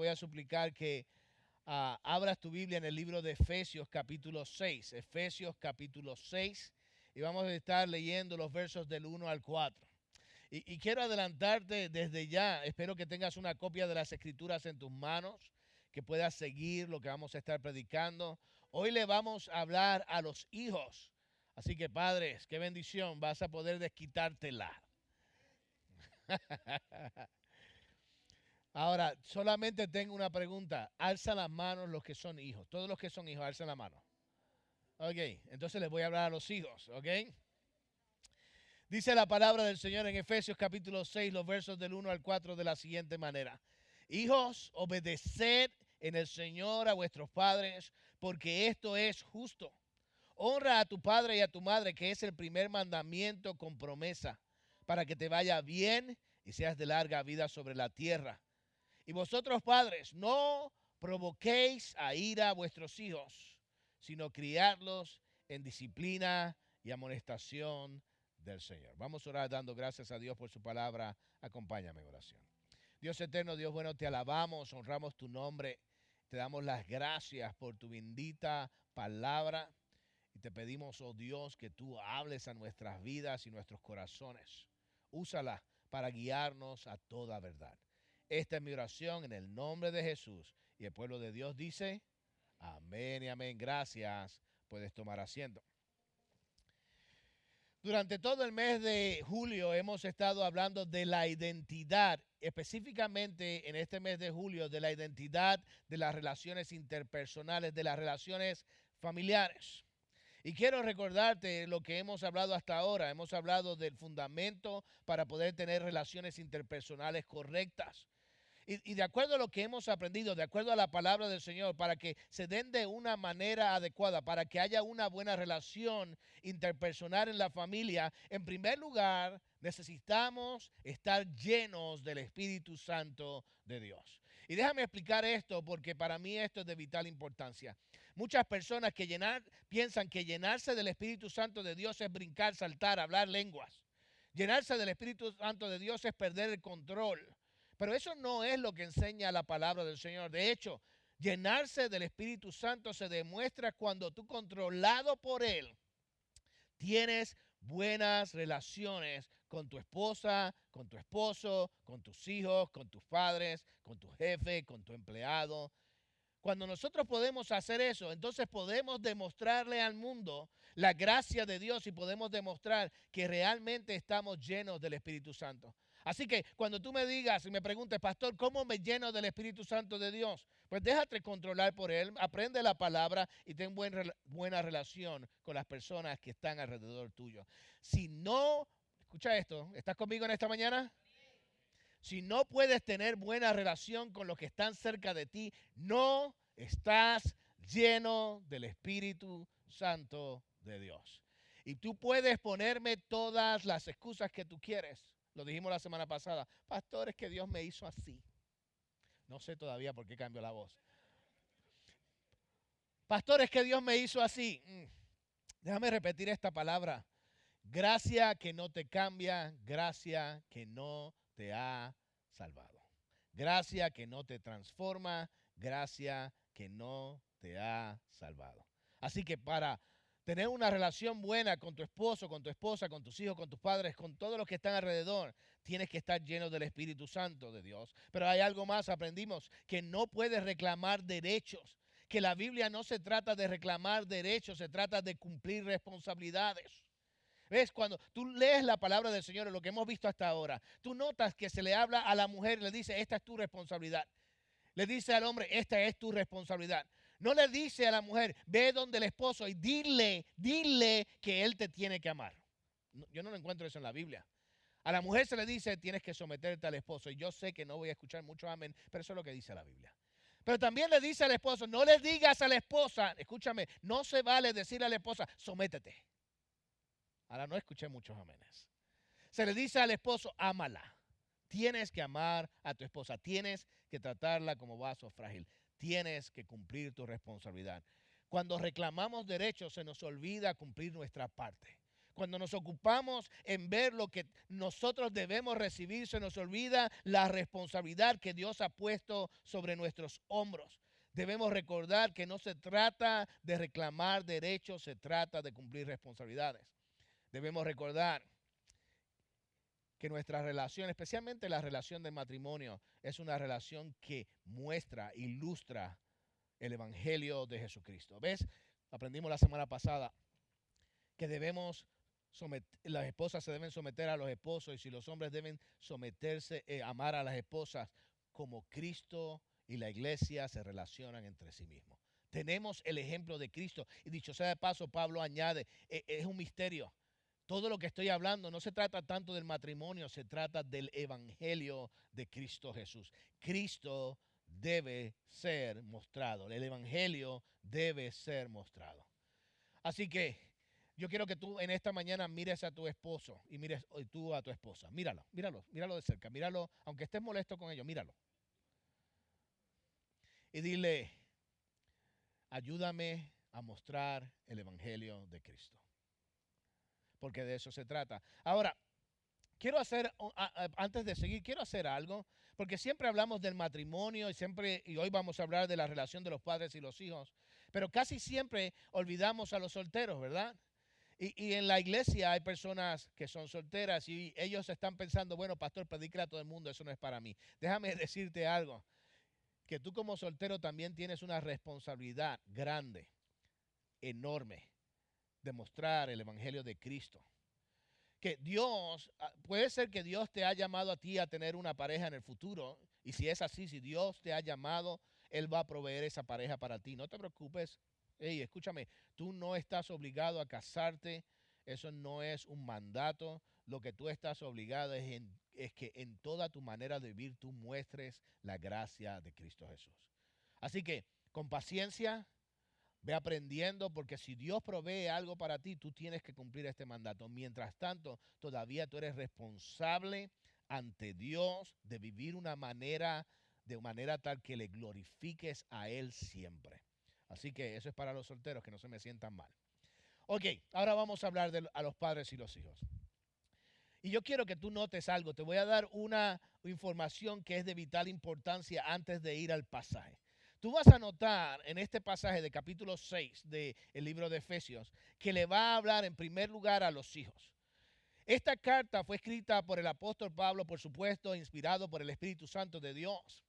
voy a suplicar que abras tu Biblia en el libro de Efesios capítulo 6. Efesios capítulo 6. Y vamos a estar leyendo los versos del 1 al 4. Y quiero adelantarte desde ya. Espero que tengas una copia de las Escrituras en tus manos, que puedas seguir lo que vamos a estar predicando. Hoy le vamos a hablar a los hijos. Así que, padres, qué bendición, vas a poder desquitártela. Ahora, solamente tengo una pregunta. Alza las manos los que son hijos. Todos los que son hijos, alzan la mano. Ok, entonces les voy a hablar a los hijos, ok. Dice la palabra del Señor en Efesios capítulo 6, los versos del 1 al 4 de la siguiente manera. Hijos, obedeced en el Señor a vuestros padres, porque esto es justo. Honra a tu padre y a tu madre, que es el primer mandamiento con promesa, para que te vaya bien y seas de larga vida sobre la tierra. Y vosotros, padres, no provoquéis a ira a vuestros hijos, sino criadlos en disciplina y amonestación del Señor. Vamos a orar dando gracias a Dios por su palabra. Acompáñame en oración. Dios eterno, Dios bueno, te alabamos, honramos tu nombre. Te damos las gracias por tu bendita palabra. Y te pedimos, oh Dios, que tú hables a nuestras vidas y nuestros corazones. Úsala para guiarnos a toda verdad. Esta es mi oración en el nombre de Jesús. Y el pueblo de Dios dice, amén y amén. Gracias. Puedes tomar asiento. Durante todo el mes de julio hemos estado hablando de la identidad, específicamente en este mes de julio, de la identidad de las relaciones interpersonales, de las relaciones familiares. Y quiero recordarte lo que hemos hablado hasta ahora. Hemos hablado del fundamento para poder tener relaciones interpersonales correctas. Y de acuerdo a lo que hemos aprendido, de acuerdo a la palabra del Señor, para que se den de una manera adecuada, para que haya una buena relación interpersonal en la familia, en primer lugar necesitamos estar llenos del Espíritu Santo de Dios. Y déjame explicar esto porque para mí esto es de vital importancia. Muchas personas piensan que llenarse del Espíritu Santo de Dios es brincar, saltar, hablar lenguas. Llenarse del Espíritu Santo de Dios es perder el control. Pero eso no es lo que enseña la palabra del Señor. De hecho, llenarse del Espíritu Santo se demuestra cuando tú, controlado por Él, tienes buenas relaciones con tu esposa, con tu esposo, con tus hijos, con tus padres, con tu jefe, con tu empleado. Cuando nosotros podemos hacer eso, entonces podemos demostrarle al mundo la gracia de Dios y podemos demostrar que realmente estamos llenos del Espíritu Santo. Así que cuando tú me digas y me preguntes, pastor, ¿cómo me lleno del Espíritu Santo de Dios? Pues déjate controlar por Él, aprende la palabra y ten buena relación con las personas que están alrededor tuyo. Si no, escucha esto, ¿estás conmigo en esta mañana? Si no puedes tener buena relación con los que están cerca de ti, no estás lleno del Espíritu Santo de Dios. Y tú puedes ponerme todas las excusas que tú quieres. Lo dijimos la semana pasada. Pastor, es que Dios me hizo así. No sé todavía por qué cambió la voz. Pastor, es que Dios me hizo así. Déjame repetir esta palabra. Gracia que no te cambia, gracia que no te ha salvado. Gracia que no te transforma, gracia que no te ha salvado. Así que para tener una relación buena con tu esposo, con tu esposa, con tus hijos, con tus padres, con todos los que están alrededor, tienes que estar lleno del Espíritu Santo de Dios. Pero hay algo más, aprendimos, que no puedes reclamar derechos, que la Biblia no se trata de reclamar derechos, se trata de cumplir responsabilidades. ¿Ves? Cuando tú lees la palabra del Señor, lo que hemos visto hasta ahora, tú notas que se le habla a la mujer, le dice, esta es tu responsabilidad. Le dice al hombre, esta es tu responsabilidad. No le dice a la mujer, ve donde el esposo y dile que él te tiene que amar. Yo no lo encuentro eso en la Biblia. A la mujer se le dice, tienes que someterte al esposo. Y yo sé que no voy a escuchar mucho amén, pero eso es lo que dice la Biblia. Pero también le dice al esposo, no le digas a la esposa, escúchame, no se vale decirle a la esposa, sométete. Ahora no escuché muchos amenes. Se le dice al esposo, ámala. Tienes que amar a tu esposa. Tienes que tratarla como vaso frágil. Tienes que cumplir tu responsabilidad. Cuando reclamamos derechos se nos olvida cumplir nuestra parte. Cuando nos ocupamos en ver lo que nosotros debemos recibir, se nos olvida la responsabilidad que Dios ha puesto sobre nuestros hombros. Debemos recordar que no se trata de reclamar derechos, se trata de cumplir responsabilidades. Debemos recordar que nuestra relación, especialmente la relación de matrimonio, es una relación que muestra, ilustra el Evangelio de Jesucristo. ¿Ves? Aprendimos la semana pasada que las esposas se deben someter a los esposos, y si los hombres deben someterse, amar a las esposas como Cristo y la iglesia se relacionan entre sí mismos. Tenemos el ejemplo de Cristo, y dicho sea de paso, Pablo añade, es un misterio. Todo lo que estoy hablando no se trata tanto del matrimonio, se trata del evangelio de Cristo Jesús. Cristo debe ser mostrado, el evangelio debe ser mostrado. Así que yo quiero que tú en esta mañana mires a tu esposo y mires tú a tu esposa. Míralo de cerca, míralo, aunque estés molesto con ellos, míralo. Y dile, ayúdame a mostrar el evangelio de Cristo. Porque de eso se trata. Ahora, quiero hacer, antes de seguir, quiero hacer algo, porque siempre hablamos del matrimonio y hoy vamos a hablar de la relación de los padres y los hijos, pero casi siempre olvidamos a los solteros, ¿verdad? Y en la iglesia hay personas que son solteras y ellos están pensando, bueno, pastor, predícale a todo el mundo, eso no es para mí. Déjame decirte algo, que tú como soltero también tienes una responsabilidad grande, enorme, de mostrar el evangelio de Cristo. Que puede ser que Dios te ha llamado a ti a tener una pareja en el futuro, y si es así, si Dios te ha llamado, Él va a proveer esa pareja para ti. No te preocupes. Hey, escúchame, tú no estás obligado a casarte, eso no es un mandato. Lo que tú estás obligado es que en toda tu manera de vivir tú muestres la gracia de Cristo Jesús. Así que, con paciencia, ve aprendiendo, porque si Dios provee algo para ti, tú tienes que cumplir este mandato. Mientras tanto, todavía tú eres responsable ante Dios de vivir de manera tal que le glorifiques a Él siempre. Así que eso es para los solteros, que no se me sientan mal. Ok, ahora vamos a hablar a los padres y los hijos. Y yo quiero que tú notes algo. Te voy a dar una información que es de vital importancia antes de ir al pasaje. Tú vas a notar en este pasaje de capítulo 6 del libro de Efesios que le va a hablar en primer lugar a los hijos. Esta carta fue escrita por el apóstol Pablo, por supuesto, inspirado por el Espíritu Santo de Dios.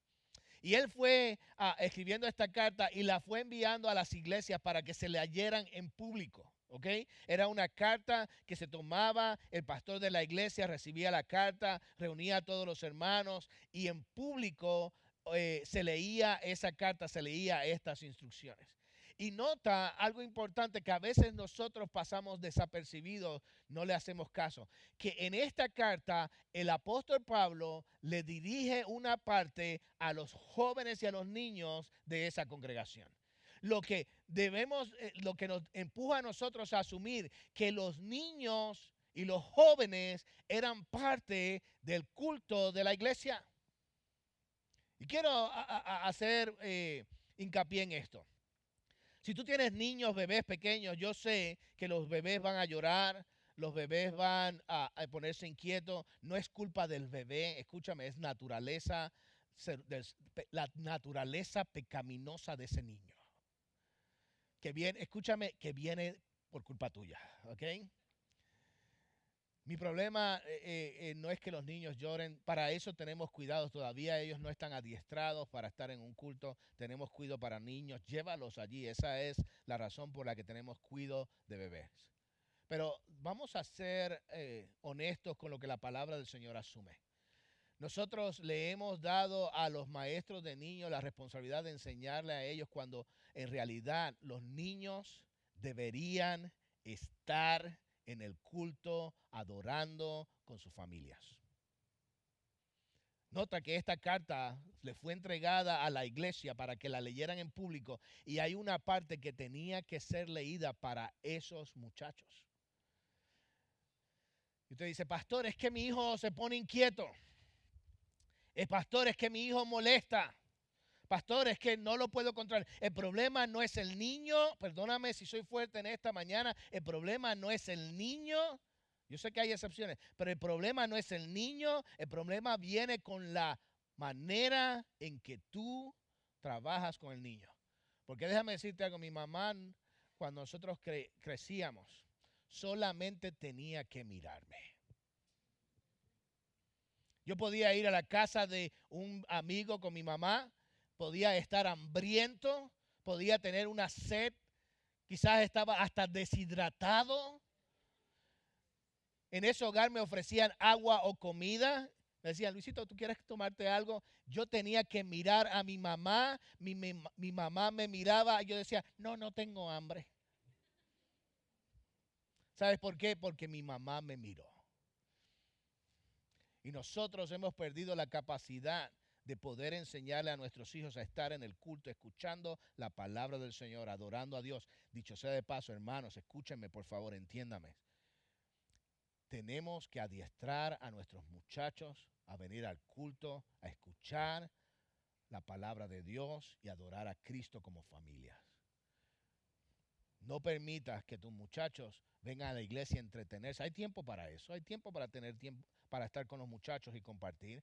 Y él fue escribiendo esta carta y la fue enviando a las iglesias para que se leyeran en público. ¿Okay? Era una carta que se tomaba, el pastor de la iglesia recibía la carta, reunía a todos los hermanos y en público se leía esa carta, se leía estas instrucciones. Y nota algo importante que a veces nosotros pasamos desapercibidos, no le hacemos caso, que en esta carta el apóstol Pablo le dirige una parte a los jóvenes y a los niños de esa congregación. Lo que nos empuja a nosotros a asumir que los niños y los jóvenes eran parte del culto de la iglesia. Y quiero hacer hincapié en esto. Si tú tienes niños, bebés pequeños, yo sé que los bebés van a llorar, los bebés van a ponerse inquietos. No es culpa del bebé, escúchame, es la naturaleza pecaminosa de ese niño. Que viene por culpa tuya, ¿ok? Mi problema no es que los niños lloren, para eso tenemos cuidados, todavía ellos no están adiestrados para estar en un culto, tenemos cuidado para niños, llévalos allí, esa es la razón por la que tenemos cuidado de bebés. Pero vamos a ser honestos con lo que la palabra del Señor asume. Nosotros le hemos dado a los maestros de niños la responsabilidad de enseñarle a ellos cuando en realidad los niños deberían estar en el culto adorando con sus familias. Nota que esta carta le fue entregada a la iglesia para que la leyeran en público y hay una parte que tenía que ser leída para esos muchachos. Y usted dice, pastor, es que mi hijo se pone inquieto. Pastor, es que mi hijo molesta. Pastor, es que no lo puedo controlar. El problema no es el niño. Perdóname si soy fuerte en esta mañana. El problema no es el niño. Yo sé que hay excepciones, pero el problema no es el niño. El problema viene con la manera en que tú trabajas con el niño. Porque déjame decirte algo, mi mamá, cuando nosotros crecíamos, solamente tenía que mirarme. Yo podía ir a la casa de un amigo con mi mamá, podía estar hambriento, podía tener una sed, quizás estaba hasta deshidratado. En ese hogar me ofrecían agua o comida. Me decían, Luisito, ¿tú quieres tomarte algo? Yo tenía que mirar a mi mamá. Mi mamá me miraba y yo decía, no tengo hambre. ¿Sabes por qué? Porque mi mamá me miró. Y nosotros hemos perdido la capacidad de poder enseñarle a nuestros hijos a estar en el culto, escuchando la palabra del Señor, adorando a Dios. Dicho sea de paso, hermanos, escúchenme, por favor, entiéndame. Tenemos que adiestrar a nuestros muchachos a venir al culto, a escuchar la palabra de Dios y adorar a Cristo como familias. No permitas que tus muchachos vengan a la iglesia a entretenerse. Hay tiempo para eso, hay tiempo para tener tiempo para estar con los muchachos y compartir.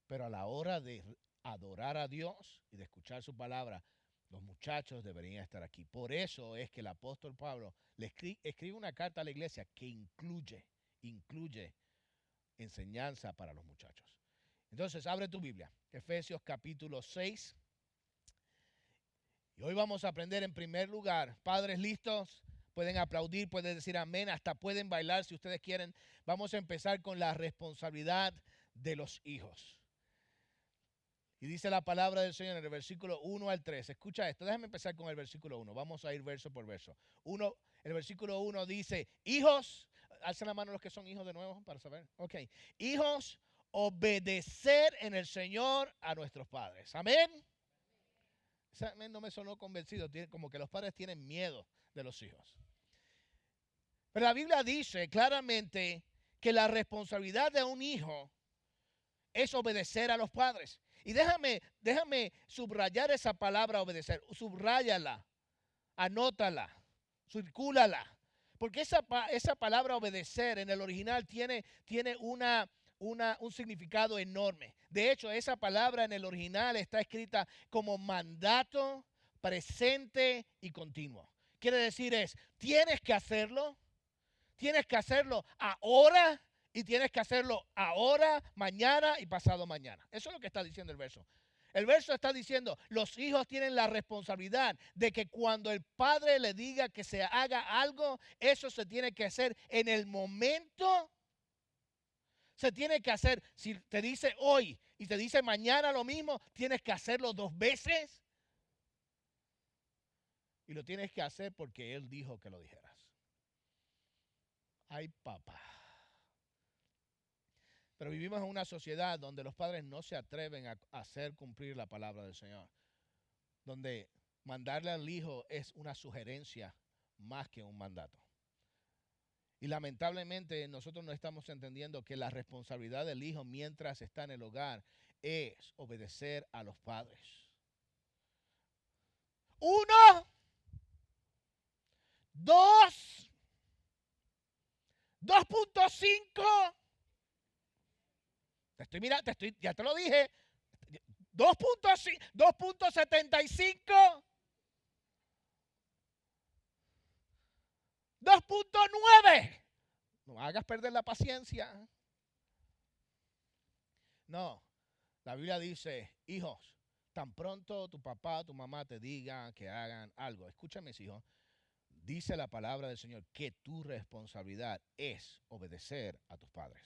Pero a la hora de adorar a Dios y de escuchar su palabra, los muchachos deberían estar aquí. Por eso es que el apóstol Pablo le escribe una carta a la iglesia que incluye enseñanza para los muchachos. Entonces, abre tu Biblia, Efesios capítulo 6. Y hoy vamos a aprender en primer lugar, padres listos, pueden aplaudir, pueden decir amén, hasta pueden bailar si ustedes quieren. Vamos a empezar con la responsabilidad de los hijos. Y dice la palabra del Señor en el versículo 1 al 3. Escucha esto, déjame empezar con el versículo 1. Vamos a ir verso por verso. El versículo 1 dice, hijos, alcen la mano los que son hijos de nuevo para saber. Ok, hijos, obedecer en el Señor a nuestros padres. Amén. Ese amén no me sonó convencido, como que los padres tienen miedo de los hijos. Pero la Biblia dice claramente que la responsabilidad de un hijo es obedecer a los padres. Y déjame subrayar esa palabra obedecer. Subráyala, anótala, circúlala. Porque esa palabra obedecer en el original tiene un significado enorme. De hecho, esa palabra en el original está escrita como mandato presente y continuo. Quiere decir tienes que hacerlo ahora y tienes que hacerlo ahora, mañana y pasado mañana. Eso es lo que está diciendo el verso. El verso está diciendo, los hijos tienen la responsabilidad de que cuando el padre le diga que se haga algo, eso se tiene que hacer en el momento. Se tiene que hacer, si te dice hoy y te dice mañana lo mismo, tienes que hacerlo 2 veces. Y lo tienes que hacer porque Él dijo que lo dijeras. Ay, papá. Pero vivimos en una sociedad donde los padres no se atreven a hacer cumplir la palabra del Señor. Donde mandarle al hijo es una sugerencia más que un mandato. Y lamentablemente nosotros no estamos entendiendo que la responsabilidad del hijo mientras está en el hogar es obedecer a los padres. 1, 2, 2.5. Ya te lo dije. 2.5, 2.75, 2.9. No hagas perder la paciencia. No, la Biblia dice, hijos, tan pronto tu papá o tu mamá te digan que hagan algo. Escúchame, hijos. Dice la palabra del Señor que tu responsabilidad es obedecer a tus padres.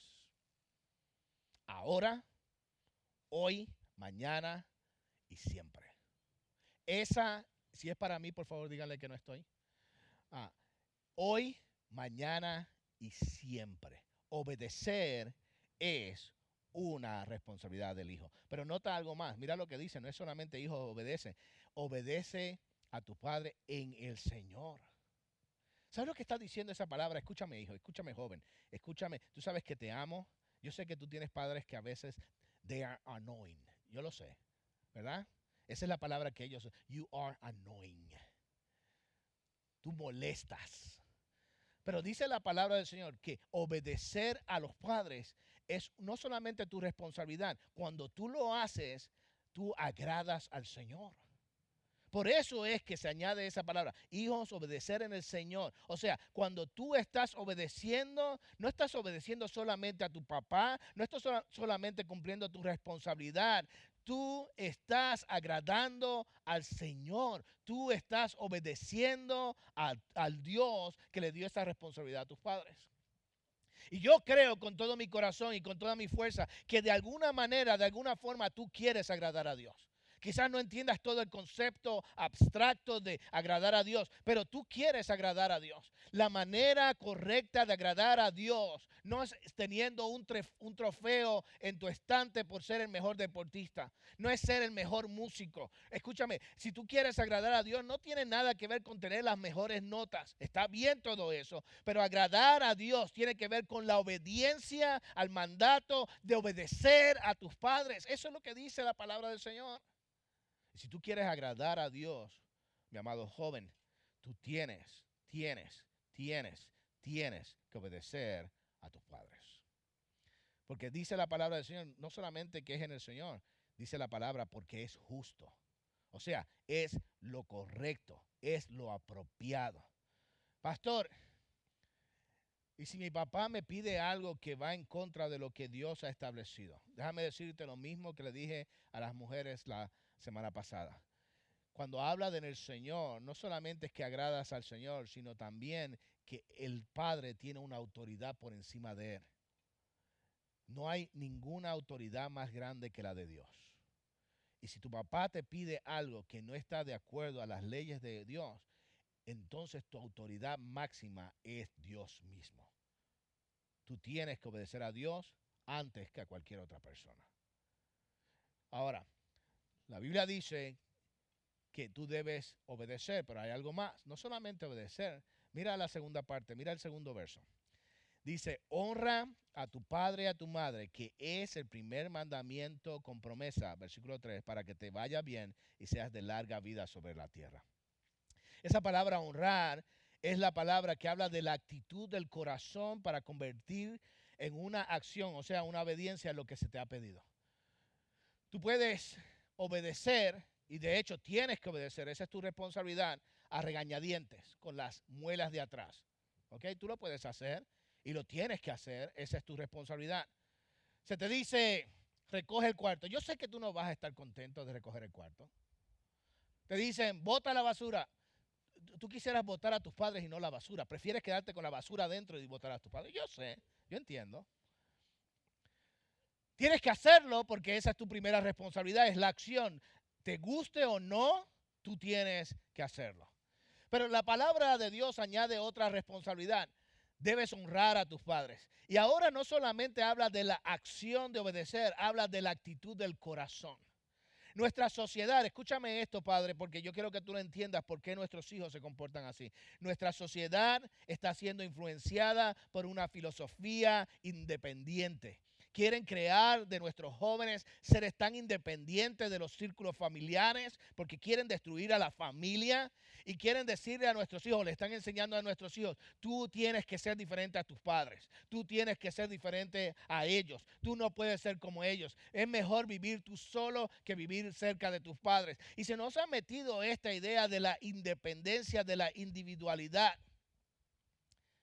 Ahora, hoy, mañana y siempre. Esa, si es para mí, por favor, díganle que no estoy. Hoy, mañana y siempre. Obedecer es una responsabilidad del hijo. Pero nota algo más. Mira lo que dice. No es solamente hijo obedece. Obedece a tu padre en el Señor. ¿Sabes lo que está diciendo esa palabra? Escúchame, hijo. Escúchame, joven. Escúchame. Tú sabes que te amo. Yo sé que tú tienes padres que a veces they are annoying. Yo lo sé. ¿Verdad? Esa es la palabra que ellos, you are annoying. Tú molestas. Pero dice la palabra del Señor que obedecer a los padres es no solamente tu responsabilidad. Cuando tú lo haces, tú agradas al Señor. Por eso es que se añade esa palabra, hijos, obedecer en el Señor. O sea, cuando tú estás obedeciendo, no estás obedeciendo solamente a tu papá, no estás solamente cumpliendo tu responsabilidad. Tú estás agradando al Señor. Tú estás obedeciendo al Dios que le dio esa responsabilidad a tus padres. Y yo creo con todo mi corazón y con toda mi fuerza que de alguna manera, de alguna forma, tú quieres agradar a Dios. Quizás no entiendas todo el concepto abstracto de agradar a Dios, pero tú quieres agradar a Dios. La manera correcta de agradar a Dios no es teniendo un trofeo en tu estante por ser el mejor deportista, no es ser el mejor músico. Escúchame, si tú quieres agradar a Dios, no tiene nada que ver con tener las mejores notas. Está bien todo eso, pero agradar a Dios tiene que ver con la obediencia al mandato de obedecer a tus padres. Eso es lo que dice la palabra del Señor. Si tú quieres agradar a Dios, mi amado joven, tú tienes que obedecer a tus padres. Porque dice la palabra del Señor, no solamente que es en el Señor, dice la palabra porque es justo. O sea, es lo correcto, es lo apropiado. Pastor, y si mi papá me pide algo que va en contra de lo que Dios ha establecido, déjame decirte lo mismo que le dije a las mujeres la semana pasada. Cuando habla de en el Señor, no solamente es que agradas al Señor, sino también que el Padre tiene una autoridad por encima de él. No hay ninguna autoridad más grande que la de Dios. Y si tu papá te pide algo que no está de acuerdo a las leyes de Dios, entonces tu autoridad máxima es Dios mismo. Tú tienes que obedecer a Dios antes que a cualquier otra persona. Ahora, la Biblia dice que tú debes obedecer, pero hay algo más. No solamente obedecer. Mira la segunda parte, mira el segundo verso. Dice, honra a tu padre y a tu madre, que es el primer mandamiento con promesa, versículo 3, para que te vaya bien y seas de larga vida sobre la tierra. Esa palabra honrar es la palabra que habla de la actitud del corazón para convertir en una acción, o sea, una obediencia a lo que se te ha pedido. Tú puedes obedecer, y de hecho tienes que obedecer, esa es tu responsabilidad, a regañadientes, con las muelas de atrás. ¿Ok? Tú lo puedes hacer y lo tienes que hacer, esa es tu responsabilidad. Se te dice, recoge el cuarto. Yo sé que tú no vas a estar contento de recoger el cuarto. Te dicen, bota la basura. Tú quisieras botar a tus padres y no la basura. Prefieres quedarte con la basura adentro y botar a tus padres. Yo sé, yo entiendo. Tienes que hacerlo porque esa es tu primera responsabilidad, es la acción. Te guste o no, tú tienes que hacerlo. Pero la palabra de Dios añade otra responsabilidad. Debes honrar a tus padres. Y ahora no solamente habla de la acción de obedecer, habla de la actitud del corazón. Nuestra sociedad, escúchame esto, padre, porque yo quiero que tú lo entiendas por qué nuestros hijos se comportan así. Nuestra sociedad está siendo influenciada por una filosofía independiente. Quieren crear de nuestros jóvenes seres tan independientes de los círculos familiares porque quieren destruir a la familia y quieren decirle a nuestros hijos, le están enseñando a nuestros hijos, tú tienes que ser diferente a tus padres, tú tienes que ser diferente a ellos, tú no puedes ser como ellos. Es mejor vivir tú solo que vivir cerca de tus padres. Y se nos ha metido esta idea de la independencia, de la individualidad.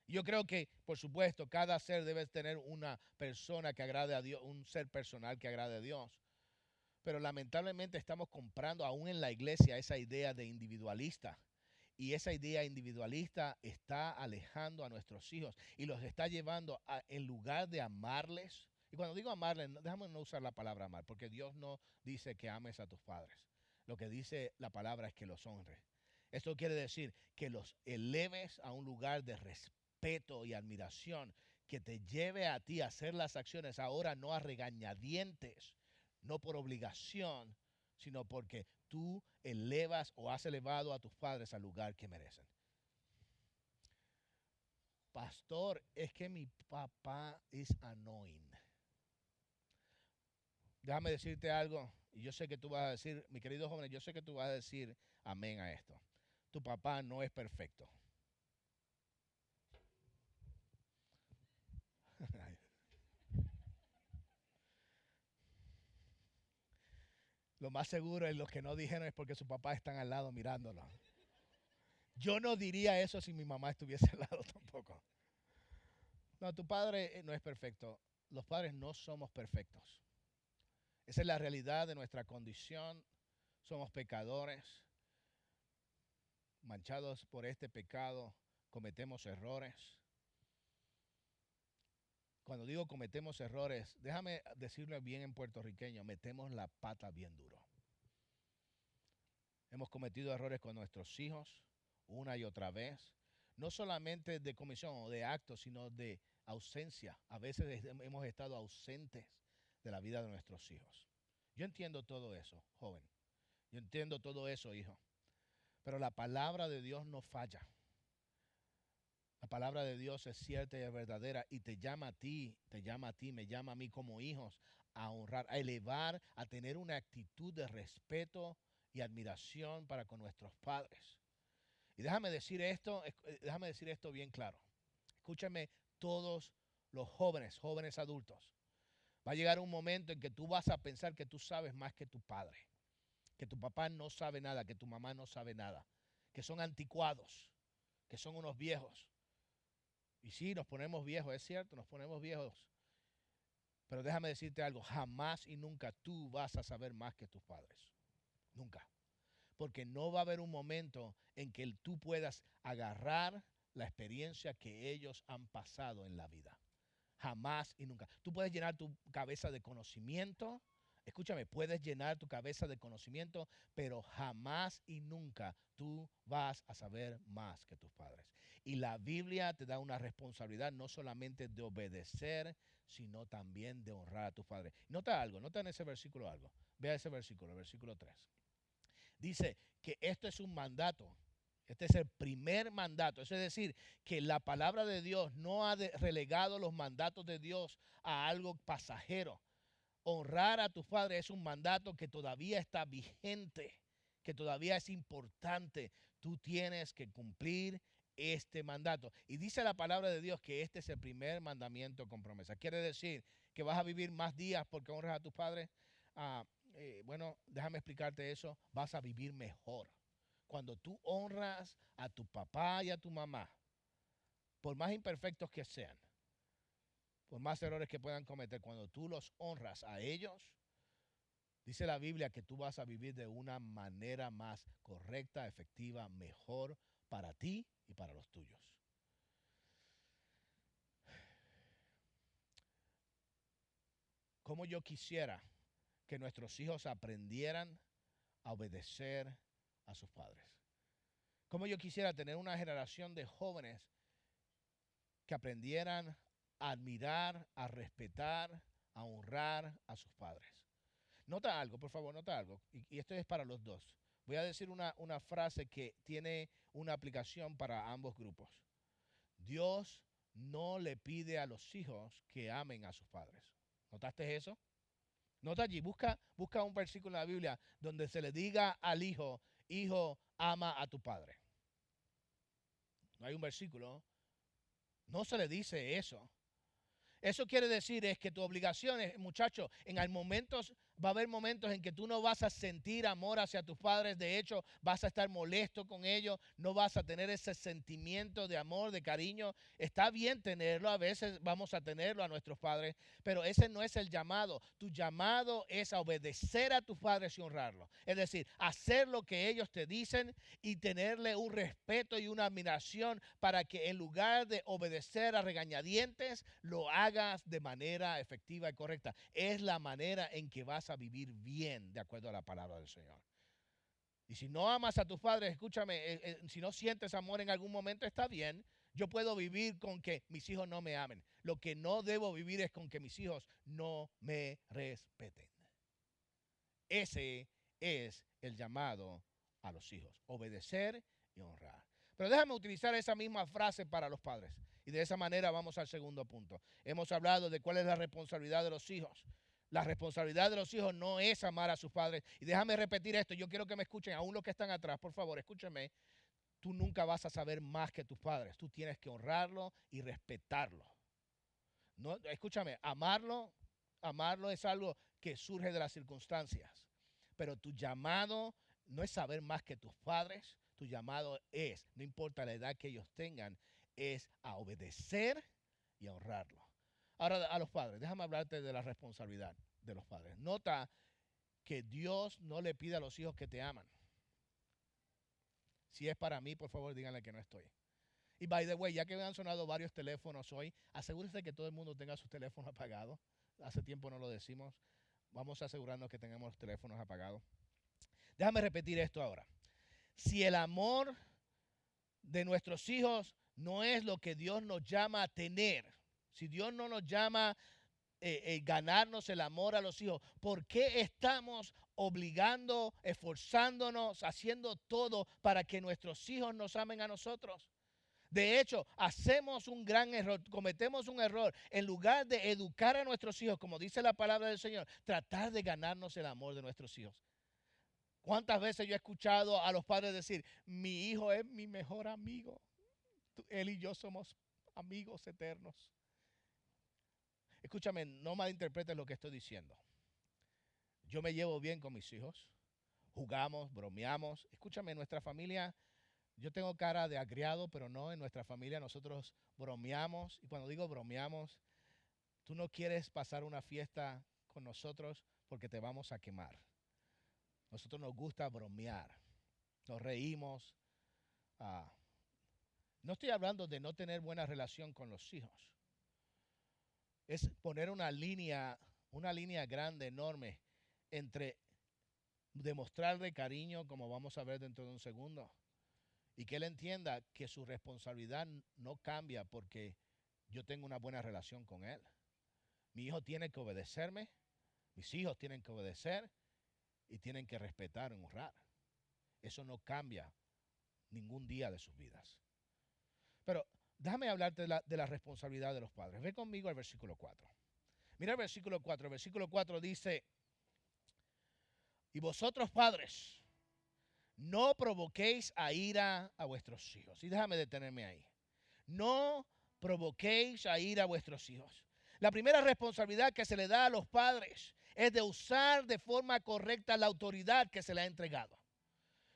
Yo creo que, por supuesto, cada ser debe tener una persona que agrade a Dios, un ser personal que agrade a Dios. Pero lamentablemente estamos comprando aún en la iglesia esa idea de individualista. Y esa idea individualista está alejando a nuestros hijos y los está llevando a, en lugar de amarles. Y cuando digo amarles, déjame no usar la palabra amar, porque Dios no dice que ames a tus padres. Lo que dice la palabra es que los honres. Esto quiere decir que los eleves a un lugar de respeto y admiración que te lleve a ti a hacer las acciones ahora no a regañadientes, no por obligación, sino porque tú elevas o has elevado a tus padres al lugar que merecen. Pastor, es que mi papá es annoying. Déjame decirte algo, y yo sé que tú vas a decir, mi querido joven, yo sé que tú vas a decir amén a esto. Tu papá no es perfecto. Lo más seguro es los que no dijeron es porque sus papás están al lado mirándolo. Yo no diría eso si mi mamá estuviese al lado tampoco. No, tu padre no es perfecto. Los padres no somos perfectos. Esa es la realidad de nuestra condición. Somos pecadores, manchados por este pecado, cometemos errores. Cuando digo cometemos errores, déjame decirlo bien en puertorriqueño, metemos la pata bien duro. Hemos cometido errores con nuestros hijos una y otra vez, no solamente de comisión o de acto, sino de ausencia. A veces hemos estado ausentes de la vida de nuestros hijos. Yo entiendo todo eso, joven. Yo entiendo todo eso, hijo. Pero la palabra de Dios no falla. La palabra de Dios es cierta y es verdadera y te llama a ti, me llama a mí como hijos a honrar, a elevar, a tener una actitud de respeto y admiración para con nuestros padres. Y déjame decir esto bien claro. Escúchame todos los jóvenes adultos. Va a llegar un momento en que tú vas a pensar que tú sabes más que tu padre, que tu papá no sabe nada, que tu mamá no sabe nada, que son anticuados, que son unos viejos. Y sí, nos ponemos viejos, es cierto, nos ponemos viejos. Pero déjame decirte algo, jamás y nunca tú vas a saber más que tus padres. Nunca. Porque no va a haber un momento en que tú puedas agarrar la experiencia que ellos han pasado en la vida. Jamás y nunca. Tú puedes llenar tu cabeza de conocimiento. Escúchame, puedes llenar tu cabeza de conocimiento, pero jamás y nunca tú vas a saber más que tus padres. Y la Biblia te da una responsabilidad no solamente de obedecer, sino también de honrar a tus padres. Nota algo, nota en ese versículo algo. Vea ese versículo, el versículo 3. Dice que esto es un mandato. Este es el primer mandato. Eso es decir, que la palabra de Dios no ha relegado los mandatos de Dios a algo pasajero. Honrar a tus padres es un mandato que todavía está vigente, que todavía es importante. Tú tienes que cumplir este mandato. Y dice la palabra de Dios que este es el primer mandamiento con promesa. Quiere decir que vas a vivir más días porque honras a tus padres. Bueno, déjame explicarte eso. Vas a vivir mejor. Cuando tú honras a tu papá y a tu mamá, por más imperfectos que sean, por más errores que puedan cometer, cuando tú los honras a ellos, dice la Biblia que tú vas a vivir de una manera más correcta, efectiva, mejor para ti y para los tuyos. Como yo quisiera que nuestros hijos aprendieran a obedecer a sus padres. Como yo quisiera tener una generación de jóvenes que aprendieran a admirar, a respetar, a honrar a sus padres. Nota algo, por favor, nota algo. Y esto es para los dos. Voy a decir una frase que tiene una aplicación para ambos grupos. Dios no le pide a los hijos que amen a sus padres. ¿Notaste eso? Nota allí, busca un versículo en la Biblia donde se le diga al hijo, hijo, ama a tu padre. No hay un versículo. No se le dice eso. Eso quiere decir es que tu obligación es, muchacho, va a haber momentos en que tú no vas a sentir amor hacia tus padres. De hecho, vas a estar molesto con ellos. No vas a tener ese sentimiento de amor, de cariño. Está bien tenerlo. A veces vamos a tenerlo a nuestros padres. Pero ese no es el llamado. Tu llamado es a obedecer a tus padres y honrarlos. Es decir, hacer lo que ellos te dicen y tenerle un respeto y una admiración para que en lugar de obedecer a regañadientes, lo hagas de manera efectiva y correcta. Es la manera en que vas a vivir bien de acuerdo a la palabra del Señor. Y si no amas a tus padres, escúchame, si no sientes amor en algún momento, está bien. Yo puedo vivir con que mis hijos no me amen. Lo que no debo vivir es con que mis hijos no me respeten. Ese es el llamado a los hijos, obedecer y honrar. Pero déjame utilizar esa misma frase para los padres. Y de esa manera vamos al segundo punto. Hemos hablado de cuál es la responsabilidad de los hijos. La responsabilidad de los hijos no es amar a sus padres. Y déjame repetir esto, yo quiero que me escuchen, aún los que están atrás, por favor, escúchenme. Tú nunca vas a saber más que tus padres. Tú tienes que honrarlo y respetarlo. No, escúchame, amarlo es algo que surge de las circunstancias. Pero tu llamado no es saber más que tus padres. Tu llamado es, no importa la edad que ellos tengan, es a obedecer y a honrarlo. Ahora a los padres, déjame hablarte de la responsabilidad de los padres. Nota que Dios no le pide a los hijos que te aman. Si es para mí, por favor, díganle que no estoy. Y by the way, ya que me han sonado varios teléfonos hoy, asegúrese que todo el mundo tenga sus teléfonos apagados. Hace tiempo no lo decimos. Vamos a asegurarnos que tengamos los teléfonos apagados. Déjame repetir esto ahora. Si el amor de nuestros hijos no es lo que Dios nos llama a tener, si Dios no nos llama a ganarnos el amor a los hijos, ¿por qué estamos obligando, esforzándonos, haciendo todo para que nuestros hijos nos amen a nosotros? De hecho, hacemos un gran error, cometemos un error. En lugar de educar a nuestros hijos, como dice la palabra del Señor, tratar de ganarnos el amor de nuestros hijos. ¿Cuántas veces yo he escuchado a los padres decir, mi hijo es mi mejor amigo? Él y yo somos amigos eternos. Escúchame, no malinterpretes lo que estoy diciendo. Yo me llevo bien con mis hijos, jugamos, bromeamos. Escúchame, en nuestra familia, yo tengo cara de agriado, pero no, en nuestra familia nosotros bromeamos. Y cuando digo bromeamos, tú no quieres pasar una fiesta con nosotros porque te vamos a quemar. Nosotros nos gusta bromear, nos reímos. No estoy hablando de no tener buena relación con los hijos. Es poner una línea grande, enorme, entre demostrarle cariño, como vamos a ver dentro de un segundo, y que él entienda que su responsabilidad no cambia porque yo tengo una buena relación con él. Mi hijo tiene que obedecerme, mis hijos tienen que obedecer y tienen que respetar y honrar. Eso no cambia ningún día de sus vidas. Pero déjame hablarte de la responsabilidad de los padres. Ve conmigo al versículo 4. Mira el versículo 4. El versículo 4 dice, y vosotros padres, no provoquéis a ira a vuestros hijos. Y déjame detenerme ahí. No provoquéis a ira a vuestros hijos. La primera responsabilidad que se le da a los padres es de usar de forma correcta la autoridad que se le ha entregado.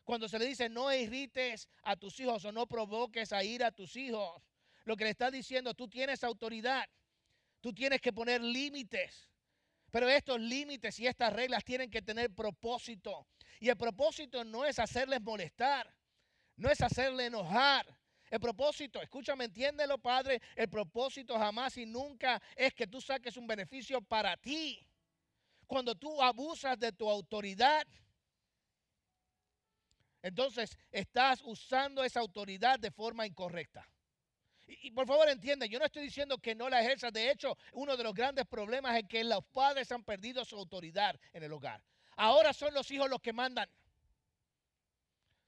Cuando se le dice no irrites a tus hijos o no provoques a ira a tus hijos, lo que le está diciendo, tú tienes autoridad, tú tienes que poner límites. Pero estos límites y estas reglas tienen que tener propósito. Y el propósito no es hacerles molestar, no es hacerle enojar. El propósito, escúchame, entiéndelo, padre, el propósito jamás y nunca es que tú saques un beneficio para ti. Cuando tú abusas de tu autoridad, entonces estás usando esa autoridad de forma incorrecta. Y por favor entiende, yo no estoy diciendo que no la ejerzas. De hecho, uno de los grandes problemas es que los padres han perdido su autoridad en el hogar. Ahora son los hijos los que mandan.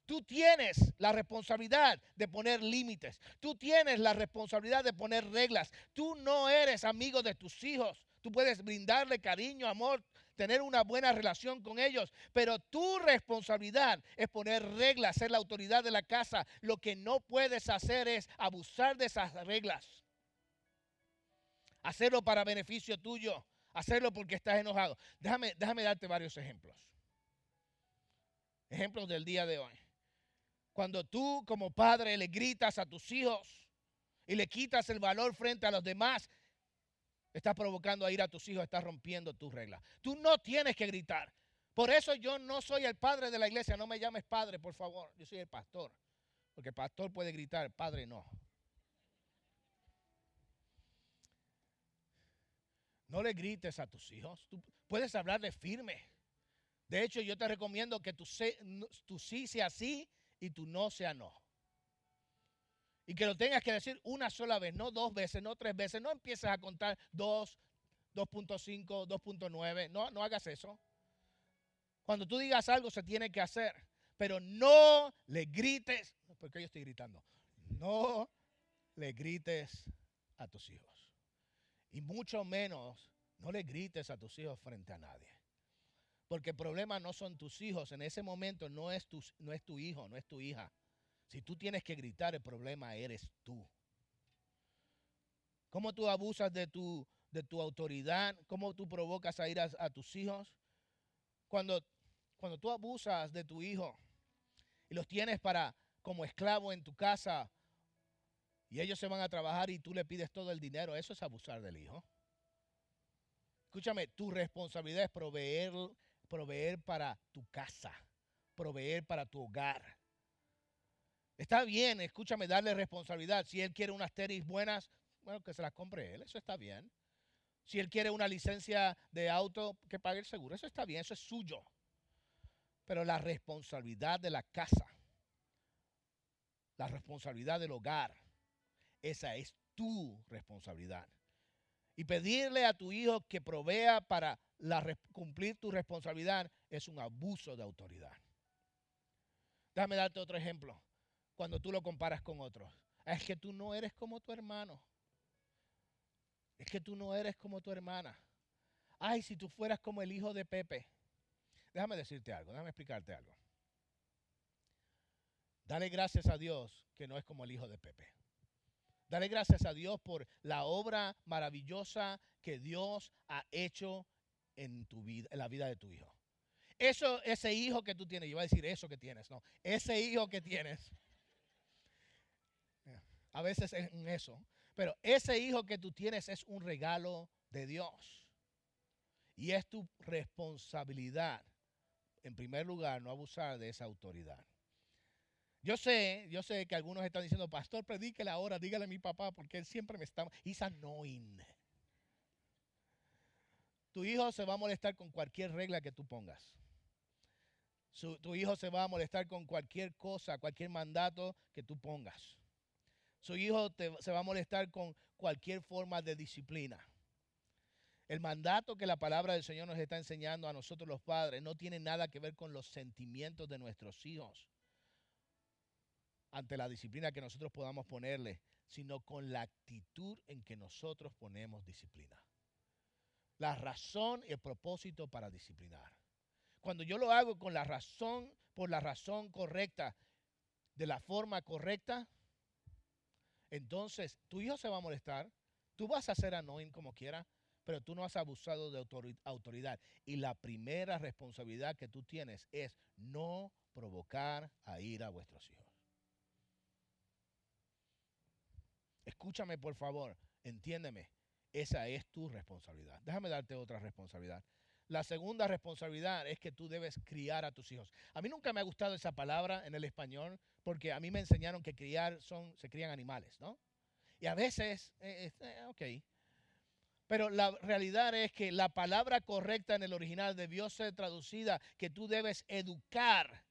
Tú tienes la responsabilidad de poner límites. Tú tienes la responsabilidad de poner reglas. Tú no eres amigo de tus hijos. Tú puedes brindarle cariño, amor, tener una buena relación con ellos. Pero tu responsabilidad es poner reglas, ser la autoridad de la casa. Lo que no puedes hacer es abusar de esas reglas. Hacerlo para beneficio tuyo. Hacerlo porque estás enojado. Déjame darte varios ejemplos. Ejemplos del día de hoy. Cuando tú como padre le gritas a tus hijos y le quitas el valor frente a los demás, estás provocando a ir a tus hijos, estás rompiendo tus reglas. Tú no tienes que gritar. Por eso yo no soy el padre de la iglesia. No me llames padre, por favor. Yo soy el pastor. Porque el pastor puede gritar, padre no. No le grites a tus hijos. Tú puedes hablarle firme. De hecho, yo te recomiendo que tu sí sea sí y tu no sea no. Y que lo tengas que decir una sola vez, no 2 veces, no 3 veces. No empieces a contar 2, 2.5, 2.9. No hagas eso. Cuando tú digas algo se tiene que hacer. Pero no le grites. ¿Por qué yo estoy gritando? No le grites a tus hijos. Y mucho menos No le grites a tus hijos frente a nadie. Porque el problema no son tus hijos. En ese momento no es tu hijo, no es tu hija. Si tú tienes que gritar, el problema eres tú. ¿Cómo tú abusas de tu autoridad? ¿Cómo tú provocas a ir a tus hijos? Cuando tú abusas de tu hijo y los tienes como esclavo en tu casa y ellos se van a trabajar y tú le pides todo el dinero, eso es abusar del hijo. Escúchame, tu responsabilidad es proveer para tu casa, proveer para tu hogar. Está bien, escúchame, darle responsabilidad. Si él quiere unas tenis buenas, bueno, que se las compre él, eso está bien. Si él quiere una licencia de auto, que pague el seguro, eso está bien, eso es suyo. Pero la responsabilidad de la casa, la responsabilidad del hogar, esa es tu responsabilidad. Y pedirle a tu hijo que provea para cumplir tu responsabilidad es un abuso de autoridad. Déjame darte otro ejemplo. Cuando tú lo comparas con otros. Es que tú no eres como tu hermano. Es que tú no eres como tu hermana. Ay, si tú fueras como el hijo de Pepe. Déjame decirte algo, déjame explicarte algo. Dale gracias a Dios que no es como el hijo de Pepe. Dale gracias a Dios por la obra maravillosa que Dios ha hecho en tu vida, en la vida de tu hijo. Ese hijo que tú tienes, yo iba a decir eso que tienes, no, ese hijo que tienes, a veces es eso, pero ese hijo que tú tienes es un regalo de Dios. Y es tu responsabilidad, en primer lugar, no abusar de esa autoridad. Yo sé que algunos están diciendo, pastor, predíquele ahora, dígale a mi papá, porque él siempre me está, he's annoying. Tu hijo se va a molestar con cualquier regla que tú pongas. Tu hijo se va a molestar con cualquier cosa, cualquier mandato que tú pongas. Su hijo se va a molestar con cualquier forma de disciplina. El mandato que la palabra del Señor nos está enseñando a nosotros los padres no tiene nada que ver con los sentimientos de nuestros hijos ante la disciplina que nosotros podamos ponerle, sino con la actitud en que nosotros ponemos disciplina. La razón y el propósito para disciplinar. Cuando yo lo hago con la razón, por la razón correcta, de la forma correcta, entonces tu hijo se va a molestar, tú vas a ser annoying como quiera, pero tú no has abusado de autoridad. Y la primera responsabilidad que tú tienes es no provocar a ira a vuestros hijos. Escúchame por favor, entiéndeme, esa es tu responsabilidad. Déjame darte otra responsabilidad. La segunda responsabilidad es que tú debes criar a tus hijos. A mí nunca me ha gustado esa palabra en el español porque a mí me enseñaron que se crían animales, ¿no? Y a veces, ok. Pero la realidad es que la palabra correcta en el original debió ser traducida que tú debes educar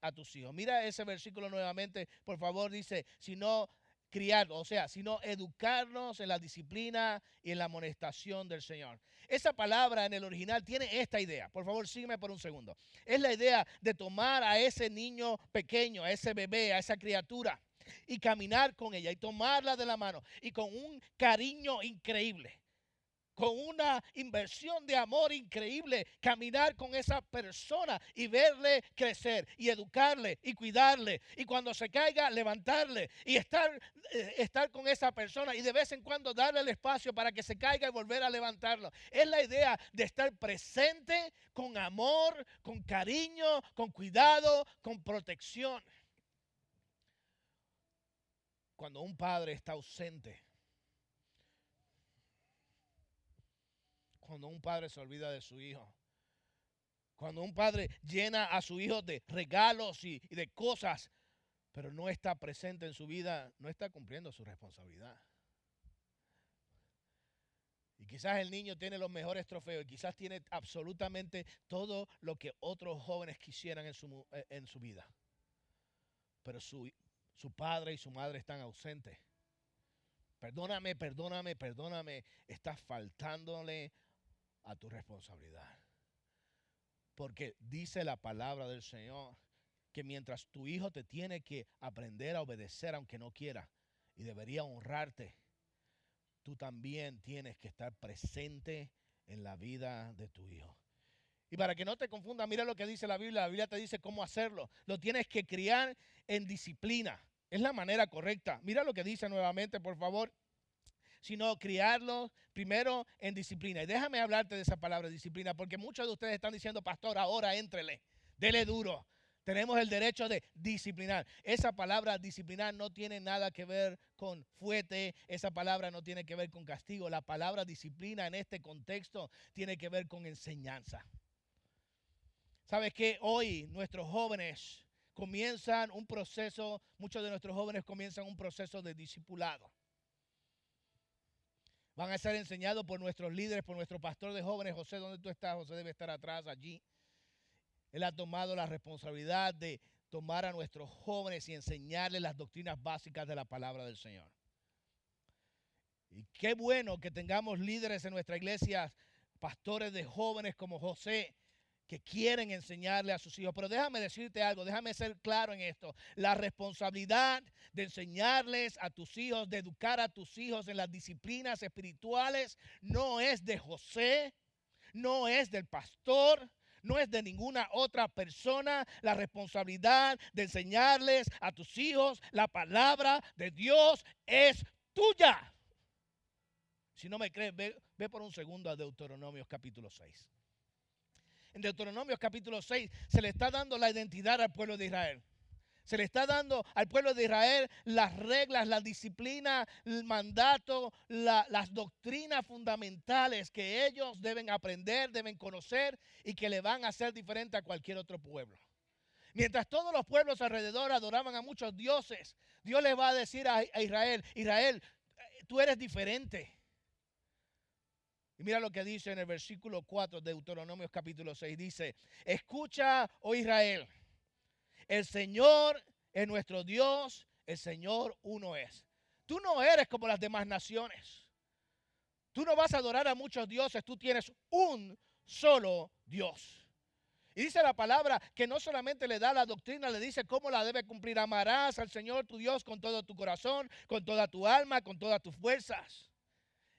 a tus hijos. Mira ese versículo nuevamente, por favor, dice, sino sino educarnos en la disciplina y en la amonestación del Señor. Esa palabra en el original tiene esta idea. Por favor, sígueme por un segundo. Es la idea de tomar a ese niño pequeño, a ese bebé, a esa criatura y caminar con ella y tomarla de la mano y con un cariño increíble, con una inversión de amor increíble, caminar con esa persona y verle crecer y educarle y cuidarle y cuando se caiga levantarle y estar con esa persona y de vez en cuando darle el espacio para que se caiga y volver a levantarlo. Es la idea de estar presente con amor, con cariño, con cuidado, con protección. Cuando un padre está ausente, cuando un padre se olvida de su hijo, cuando un padre llena a su hijo de regalos y de cosas, pero no está presente en su vida, no está cumpliendo su responsabilidad. Y quizás el niño tiene los mejores trofeos y quizás tiene absolutamente todo lo que otros jóvenes quisieran en su vida. Pero su padre y su madre están ausentes. Perdóname, estás faltándole a tu responsabilidad. Porque dice la palabra del Señor que mientras tu hijo te tiene que aprender a obedecer aunque no quiera y debería honrarte, tú también tienes que estar presente en la vida de tu hijo. Y para que no te confundas, mira lo que dice la Biblia. La Biblia te dice cómo hacerlo. Lo tienes que criar en disciplina. Es la manera correcta. Mira lo que dice nuevamente, por favor. Sino criarlos primero en disciplina. Y déjame hablarte de esa palabra disciplina, porque muchos de ustedes están diciendo, pastor, ahora éntrele, dele duro. Tenemos el derecho de disciplinar. Esa palabra disciplinar no tiene nada que ver con fuete, esa palabra no tiene que ver con castigo. La palabra disciplina en este contexto tiene que ver con enseñanza. ¿Sabes qué? Hoy nuestros jóvenes comienzan un proceso, muchos de nuestros jóvenes comienzan un proceso de discipulado. Van a ser enseñados por nuestros líderes, por nuestro pastor de jóvenes. José, ¿dónde tú estás? José debe estar atrás, allí. Él ha tomado la responsabilidad de tomar a nuestros jóvenes y enseñarles las doctrinas básicas de la palabra del Señor. Y qué bueno que tengamos líderes en nuestra iglesia, pastores de jóvenes como José, que quieren enseñarle a sus hijos. Pero déjame decirte algo, déjame ser claro en esto. La responsabilidad de enseñarles a tus hijos, de educar a tus hijos en las disciplinas espirituales, no es de José, no es del pastor, no es de ninguna otra persona. La responsabilidad de enseñarles a tus hijos la palabra de Dios es tuya. Si no me crees, ve por un segundo a Deuteronomios capítulo 6. En Deuteronomios capítulo 6 se le está dando la identidad al pueblo de Israel. Se le está dando al pueblo de Israel las reglas, la disciplina, el mandato, las doctrinas fundamentales que ellos deben aprender, deben conocer y que le van a hacer diferente a cualquier otro pueblo. Mientras todos los pueblos alrededor adoraban a muchos dioses, Dios le va a decir a Israel, Israel, tú eres diferente. Y mira lo que dice en el versículo 4 de Deuteronomios capítulo 6. Dice, escucha, oh Israel, el Señor es nuestro Dios, el Señor uno es. Tú no eres como las demás naciones. Tú no vas a adorar a muchos dioses, tú tienes un solo Dios. Y dice la palabra que no solamente le da la doctrina, le dice cómo la debe cumplir. Amarás al Señor tu Dios con todo tu corazón, con toda tu alma, con todas tus fuerzas.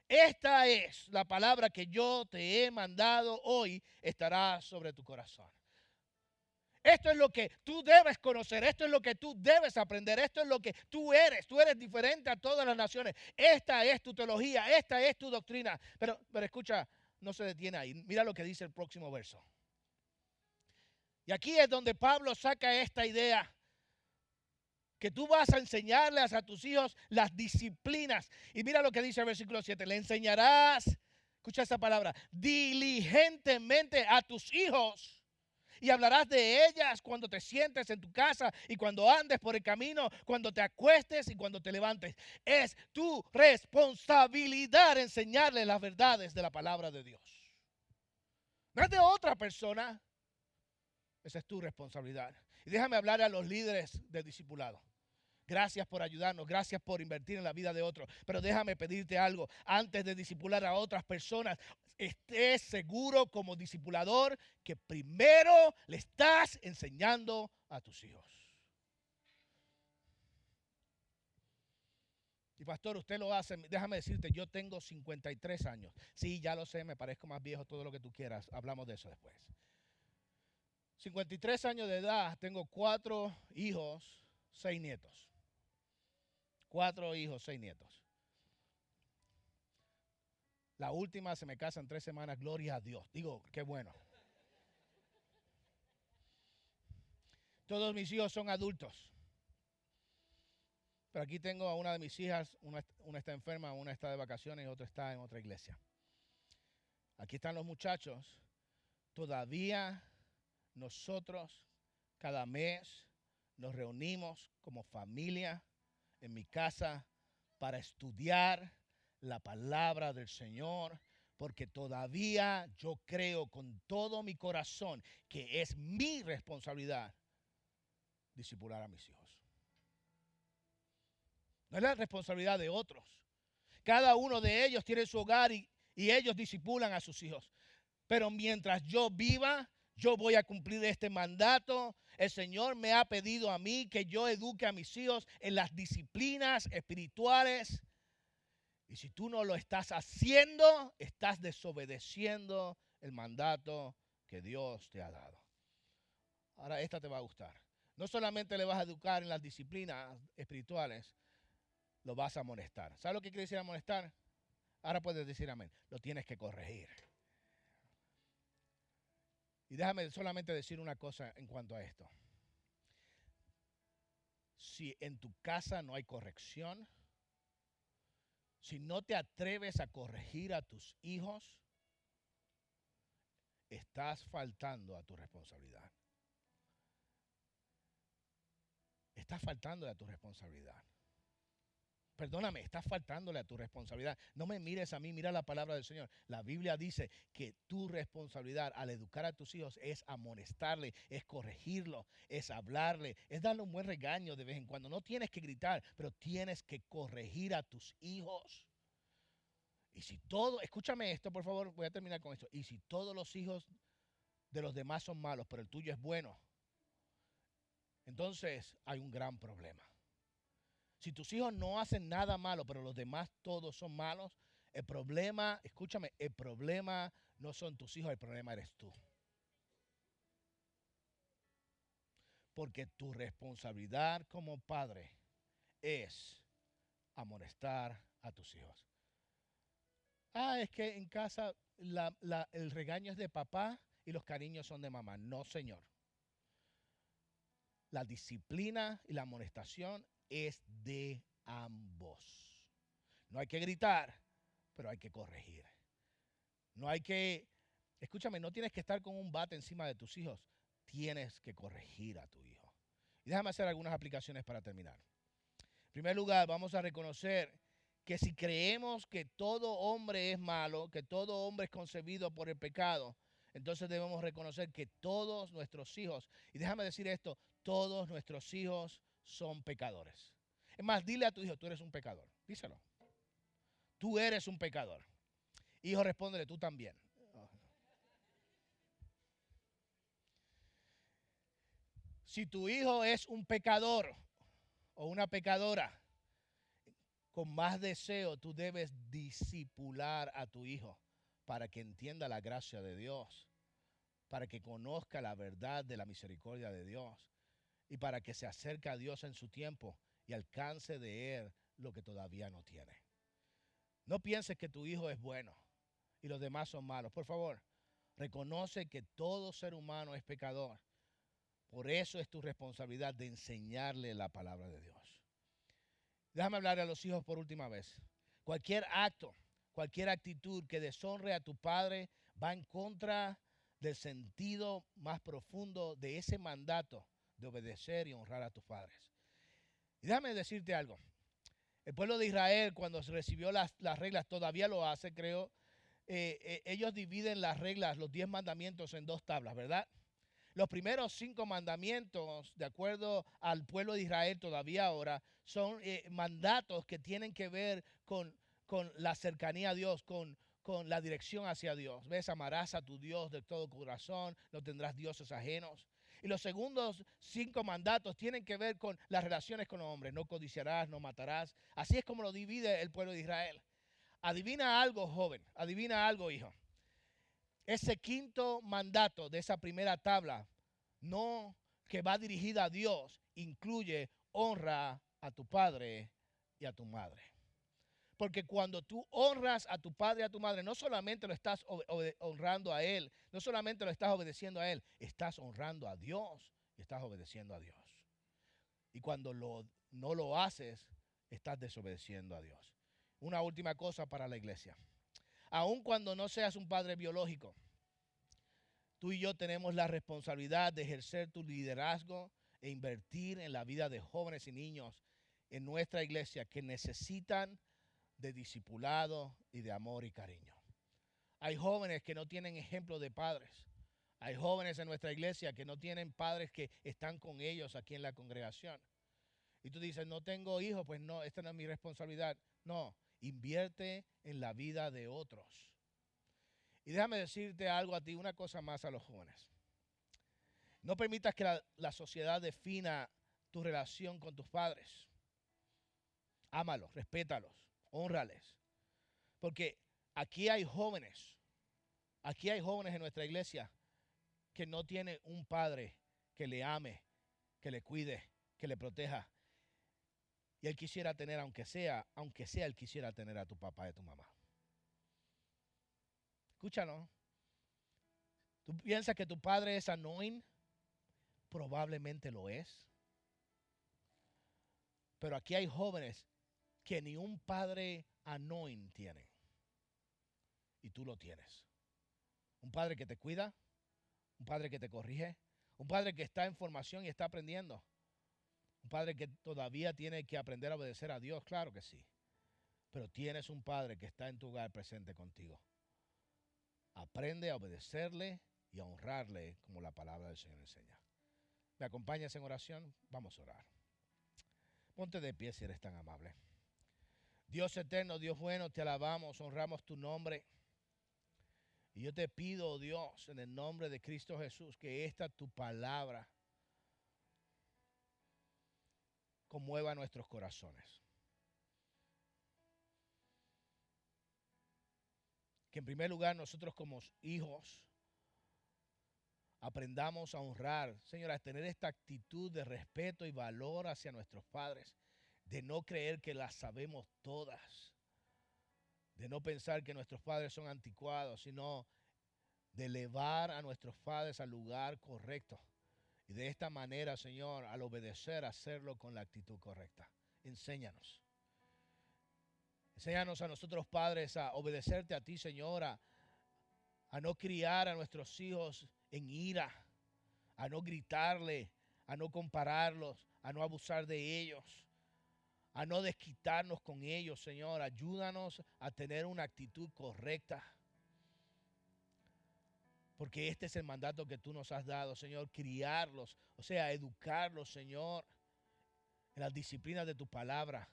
Esta es la palabra que yo te he mandado hoy, estará sobre tu corazón. Esto es lo que tú debes conocer, esto es lo que tú debes aprender, esto es lo que tú eres diferente a todas las naciones. Esta es tu teología, esta es tu doctrina. Pero escucha, no se detiene ahí, mira lo que dice el próximo verso. Y aquí es donde Pablo saca esta idea, que tú vas a enseñarles a tus hijos las disciplinas. Y mira lo que dice el versículo 7. Le enseñarás, escucha esa palabra, diligentemente a tus hijos. Y hablarás de ellas cuando te sientes en tu casa y cuando andes por el camino, cuando te acuestes y cuando te levantes. Es tu responsabilidad enseñarles las verdades de la palabra de Dios. No es de otra persona. Esa es tu responsabilidad. Y déjame hablar a los líderes del discipulado. Gracias por ayudarnos, gracias por invertir en la vida de otros. Pero déjame pedirte algo. Antes de discipular a otras personas, estés seguro como discipulador que primero le estás enseñando a tus hijos. Y pastor, usted lo hace, déjame decirte, yo tengo 53 años. Sí, ya lo sé, me parezco más viejo, todo lo que tú quieras. Hablamos de eso después. 53 años de edad, tengo 4 hijos, 6 nietos. 4 hijos, 6 nietos. La última se me casa en 3 semanas, gloria a Dios. Digo, qué bueno. Todos mis hijos son adultos. Pero aquí tengo a una de mis hijas, una está enferma, una está de vacaciones y otra está en otra iglesia. Aquí están los muchachos. Todavía nosotros cada mes nos reunimos como familia en mi casa para estudiar la palabra del Señor, porque todavía yo creo con todo mi corazón que es mi responsabilidad discipular a mis hijos. No es la responsabilidad de otros. Cada uno de ellos tiene su hogar y ellos discipulan a sus hijos. Pero mientras yo viva, yo voy a cumplir este mandato. El Señor me ha pedido a mí que yo eduque a mis hijos en las disciplinas espirituales. Y si tú no lo estás haciendo, estás desobedeciendo el mandato que Dios te ha dado. Ahora esta te va a gustar. No solamente le vas a educar en las disciplinas espirituales, lo vas a amonestar. ¿Sabes lo que quiere decir amonestar? Ahora puedes decir amén. Lo tienes que corregir. Y déjame solamente decir una cosa en cuanto a esto. Si en tu casa no hay corrección, si no te atreves a corregir a tus hijos, estás faltando a tu responsabilidad. Estás faltando a tu responsabilidad. Perdóname, estás faltándole a tu responsabilidad. No me mires a mí, mira la palabra del Señor. La Biblia dice que tu responsabilidad al educar a tus hijos es amonestarle, es corregirlo, es hablarle, es darle un buen regaño de vez en cuando. No tienes que gritar, pero tienes que corregir a tus hijos. Y si todo, escúchame esto por favor, voy a terminar con esto. Y si todos los hijos de los demás son malos, pero el tuyo es bueno, entonces hay un gran problema. Si tus hijos no hacen nada malo, pero los demás todos son malos, el problema, escúchame, el problema no son tus hijos, el problema eres tú. Porque tu responsabilidad como padre es amonestar a tus hijos. Es que en casa el regaño es de papá y los cariños son de mamá. No, señor. La disciplina y la amonestación es de ambos. No hay que gritar, pero hay que corregir. No hay que, escúchame, no tienes que estar con un bate encima de tus hijos. Tienes que corregir a tu hijo. Y déjame hacer algunas aplicaciones para terminar. En primer lugar, vamos a reconocer que si creemos que todo hombre es malo, que todo hombre es concebido por el pecado, entonces debemos reconocer que todos nuestros hijos, y déjame decir esto, todos nuestros hijos son pecadores. Es más, dile a tu hijo, tú eres un pecador. Díselo. Tú eres un pecador. Hijo, respóndele, tú también. Si tu hijo es un pecador o una pecadora, con más deseo tú debes discipular a tu hijo para que entienda la gracia de Dios, para que conozca la verdad de la misericordia de Dios y para que se acerque a Dios en su tiempo y alcance de Él lo que todavía no tiene. No pienses que tu hijo es bueno y los demás son malos. Por favor, reconoce que todo ser humano es pecador. Por eso es tu responsabilidad de enseñarle la palabra de Dios. Déjame hablar a los hijos por última vez. Cualquier acto, cualquier actitud que deshonre a tu padre va en contra del sentido más profundo de ese mandato de obedecer y honrar a tus padres. Y déjame decirte algo. El pueblo de Israel, cuando recibió las reglas, todavía lo hace, creo. Ellos dividen las reglas, los 10 mandamientos en 2 tablas, ¿verdad? Los primeros 5 mandamientos, de acuerdo al pueblo de Israel todavía ahora, son mandatos que tienen que ver con la cercanía a Dios, con la dirección hacia Dios. ¿Ves? Amarás a tu Dios de todo corazón, no tendrás dioses ajenos. Y los segundos 5 mandatos tienen que ver con las relaciones con los hombres. No codiciarás, no matarás. Así es como lo divide el pueblo de Israel. Adivina algo, joven. Adivina algo, hijo. Ese quinto mandato de esa primera tabla, no que va dirigida a Dios, incluye honra a tu padre y a tu madre. Porque cuando tú honras a tu padre y a tu madre, no solamente lo estás honrando a Él, no solamente lo estás obedeciendo a Él, estás honrando a Dios y estás obedeciendo a Dios. Y cuando no lo haces, estás desobedeciendo a Dios. Una última cosa para la iglesia. Aun cuando no seas un padre biológico, tú y yo tenemos la responsabilidad de ejercer tu liderazgo e invertir en la vida de jóvenes y niños en nuestra iglesia que necesitan de discipulado y de amor y cariño. Hay jóvenes que no tienen ejemplo de padres. Hay jóvenes en nuestra iglesia que no tienen padres que están con ellos aquí en la congregación. Y tú dices, no tengo hijos, pues no, esta no es mi responsabilidad. No, invierte en la vida de otros. Y déjame decirte algo a ti, una cosa más a los jóvenes. No permitas que la sociedad defina tu relación con tus padres. Ámalos, respétalos, hónrales. Porque aquí hay jóvenes en nuestra iglesia que no tienen un padre que le ame, que le cuide, que le proteja. Y él quisiera tener, aunque sea, él quisiera tener a tu papá y a tu mamá. Escúchalo. ¿Tú piensas que tu padre es annoying? Probablemente lo es. Pero aquí hay jóvenes que ni un padre annoying tienen. Y tú lo tienes. Un padre que te cuida, un padre que te corrige, un padre que está en formación y está aprendiendo. Un padre que todavía tiene que aprender a obedecer a Dios, claro que sí. Pero tienes un padre que está en tu hogar presente contigo. Aprende a obedecerle y a honrarle como la palabra del Señor enseña. ¿Me acompañas en oración? Vamos a orar. Ponte de pie si eres tan amable. Dios eterno, Dios bueno, te alabamos, honramos tu nombre. Y yo te pido, oh Dios, en el nombre de Cristo Jesús, que esta tu palabra conmueva nuestros corazones. Que en primer lugar nosotros como hijos aprendamos a honrar, Señor, a tener esta actitud de respeto y valor hacia nuestros padres, de no creer que las sabemos todas, de no pensar que nuestros padres son anticuados, sino de elevar a nuestros padres al lugar correcto. Y de esta manera, Señor, al obedecer, hacerlo con la actitud correcta. Enséñanos. Enséñanos a nosotros padres a obedecerte a ti, Señor, a no criar a nuestros hijos en ira, a no gritarle, a no compararlos, a no abusar de ellos, a no desquitarnos con ellos, Señor. Ayúdanos a tener una actitud correcta. Porque este es el mandato que tú nos has dado, Señor, criarlos, o sea, educarlos, Señor, en las disciplinas de tu palabra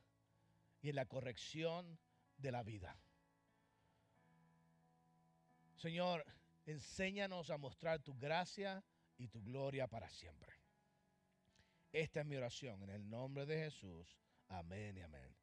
y en la corrección de la vida. Señor, enséñanos a mostrar tu gracia y tu gloria para siempre. Esta es mi oración en el nombre de Jesús. Amén y amén.